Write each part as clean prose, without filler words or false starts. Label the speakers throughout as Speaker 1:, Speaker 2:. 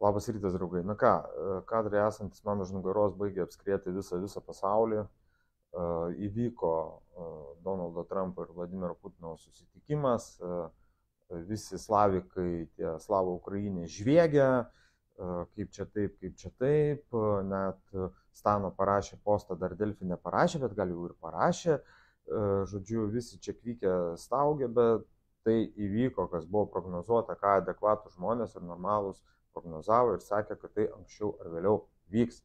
Speaker 1: Labas rytas, draugai. Na ką, kadrai esantis man už nugaros baigė apskrėti visą pasaulį. Įvyko Donaldo Trumpo ir Vladimiro Putino susitikimas. Visi slavikai, tie slavų Ukrainai žviegia, kaip čia taip, kaip čia taip. Net Stano parašė postą, dar Delfi neparašė, bet gal jau ir parašė. Žodžiu, visi čia kvykia staugia, bet tai įvyko, kas buvo prognozuota, ką adekvatų žmonės ir normalūs prognozavo ir sakė, kad tai anksčiau ar vėliau vyks.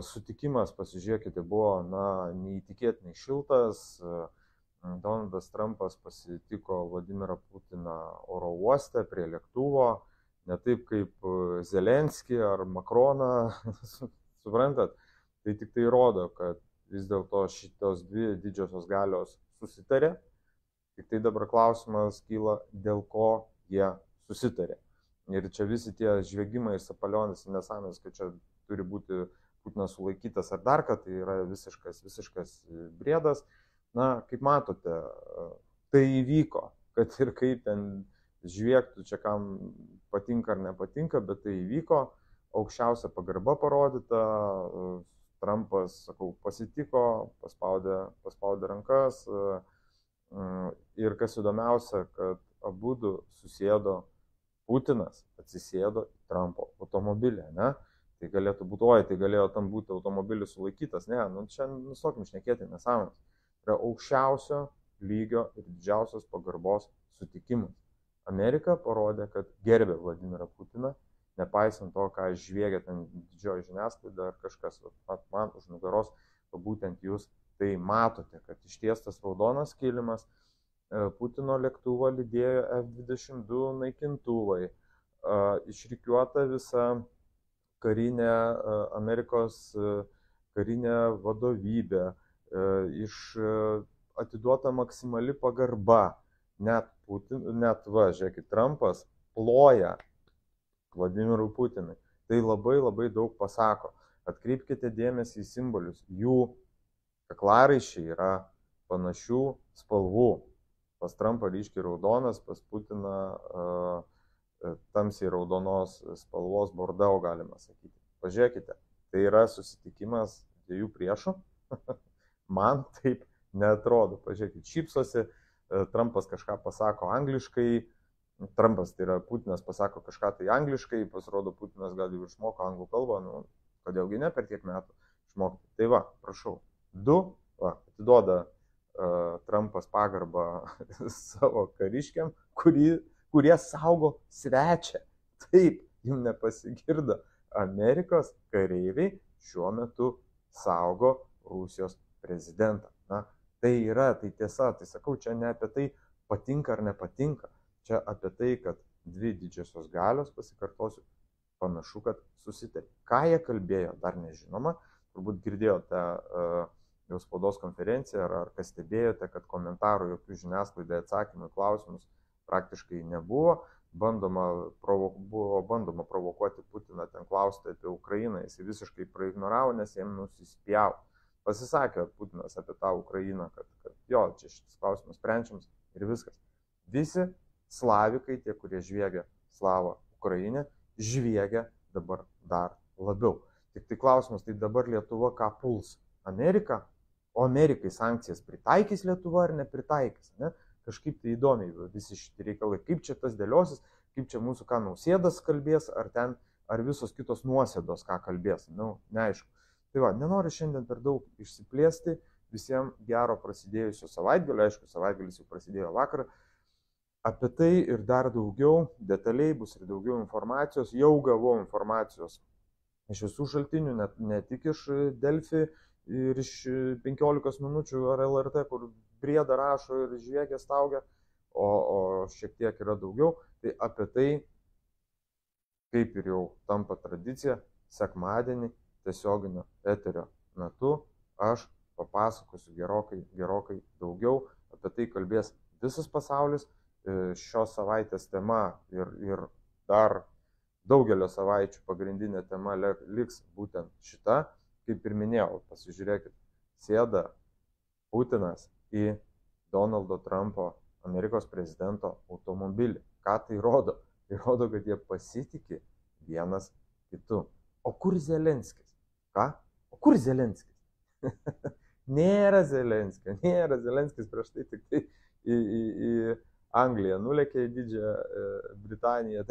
Speaker 1: Sutikimas, pasižiūrėkite, buvo neįtikėtinai šiltas. Donaldas Trumpas pasitiko Vladimirą Putiną oro uoste prie lėktuvo, ne taip kaip Zelenskį ar Makroną, suprantat, tai tik tai rodo, kad vis dėlto šitos dvi didžiosios galios susitarė, tik tai dabar klausimas kyla, dėl ko jie susitarė. Ir čia visi tie žviegimai, sapalionis, nesąmonės, kad čia turi būti Putinas sulaikytas ar dar, kad tai yra visiškas briedas. Na, kaip matote, tai įvyko, kad ir kaip ten žviegtų, čia kam patinka ar nepatinka, bet tai įvyko, aukščiausia pagarba parodyta, Trumpas, sakau, pasitiko, paspaudė rankas ir kas įdomiausia, kad abudu susėdo, Putinas atsisėdo į Trumpo automobilį, ne? Tai galėtų būti, tai galėjo tam būti automobilis sulaikytas, ne, čia nustokim šnekėti nesąmonės. Tai yra aukščiausio lygio ir didžiausios pagarbos sutikimas. Amerika parodė, kad gerbė Vladimirą Putiną, nepaisant to, ką žviegia ten didžioji žiniasklaida ar kažkas. Man už nugaros, būtent jūs tai matote, kad ištiestas raudonas kilimas, Putino lėktuvo lydėjo F-22 naikintuvai, išrikiuota visa karinė Amerikos karinė vadovybė, atiduota maksimali pagarba, net žiūrėkit, Trumpas ploja Vladimirui Putinui. Tai labai daug pasako. Atkreipkite dėmesį į simbolius. Jų kaklaraiščiai yra panašių spalvų. Pas Trumpą ryškiai raudonas, pas Putiną tamsiai raudonos spalvos bordau, galima sakyti. Pažiūrėkite, tai yra susitikimas dviejų priešų. Man taip neatrodo. Pažiūrėkite, šypsosi, Trumpas kažką pasako angliškai, Trumpas, tai yra Putinas, pasako kažką tai angliškai, pasirodo Putinas gal jau išmoko anglų kalbą, kodėlgi ne per tiek metų išmokti. Tai va, prašau, atiduoda Trumpas pagarbą savo kariškiam, kurie saugo svečią. Taip, jums nepasigirdo, Amerikos kareiviai šiuo metu saugo Rusijos prezidentą. Na, tai yra, tai tiesa, tai sakau, čia ne apie tai patinka ar nepatinka, čia apie tai, kad dvi didžiosios galios, pasikartosiu, panašu, kad susitarė. Ką jie kalbėjo, dar nežinoma, turbūt girdėjote jau spaudos konferenciją, ar kas stebėjote, kad komentarų jokių žiniasklaidai atsakymų į klausimus praktiškai nebuvo. Buvo bandoma provokuoti Putiną, ten klausti apie Ukrainą, jis visiškai praignoravo, nes jam nusispjavo. Pasisakė Putinas apie tą Ukrainą, kad jo, čia šitas klausimas sprendžiamas ir viskas. Visi slavikai, tie, kurie žviegia slavą Ukrainę, žviegia dabar dar labiau. Tik tai klausimas, tai dabar Lietuva ką puls? Amerika? O Amerikai sankcijas pritaikys Lietuva ar nepritaikys? Ne? Kažkaip tai įdomiai visi šitie reikalai. Kaip čia tas dėliosis, kaip čia mūsų ką Nausėdas kalbės, ar visos kitos nuosėdos ką kalbės. Neaišku. Tai va, nenoriu šiandien per daug išsiplėsti. Visiems gero prasidėjusio savaitgalio, aišku, savaitgalis jau prasidėjo vakar. Apie tai ir dar daugiau, detaliai bus ir daugiau informacijos. Jau gavau informacijos iš visų šaltinių, ne tik iš Delfi ir iš 15 minučių ar LRT, kur briedą rašo ir žviegia staugia, o šiek tiek yra daugiau. Tai apie tai, kaip ir jau tampa tradicija, sekmadienį tiesioginio eterio metu aš papasakosiu gerokai daugiau. Apie tai kalbės visas pasaulis. Šios savaitės tema ir dar daugelio savaičių pagrindinė tema liks būtent šita. Kaip ir minėjau, pasižiūrėkit, sėda Putinas į Donaldo Trumpo, Amerikos prezidento automobilį. Ką tai rodo? Tai rodo, kad jie pasitikė vienas kitu. O kur Zelenskis? Ką? O kur Zelenskis? Nėra Zelenskis prieš tai tik tai į Angliją nulėkė, į Didžiąją Britaniją,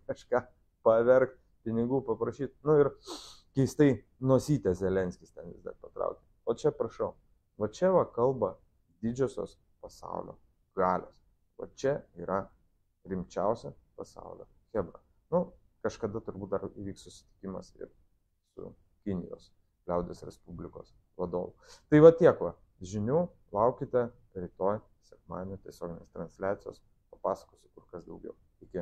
Speaker 1: kažką paverkti, pinigų paprašyti. Nu ir keistai nosytė Zelenskis ten vis dar patraukė. O čia prašau, va čia va kalba didžiosios pasaulio galios. Va čia yra rimčiausia pasaulio chebra. Nu, kažkada turbūt dar įvyks susitikimas ir su Kinijos Liaudies Respublikos vadovu. Tai va tiek va žinių, laukite rytoj sekmadienio tiesioginės transliacijos, papasakosiu kur kas daugiau. Iki.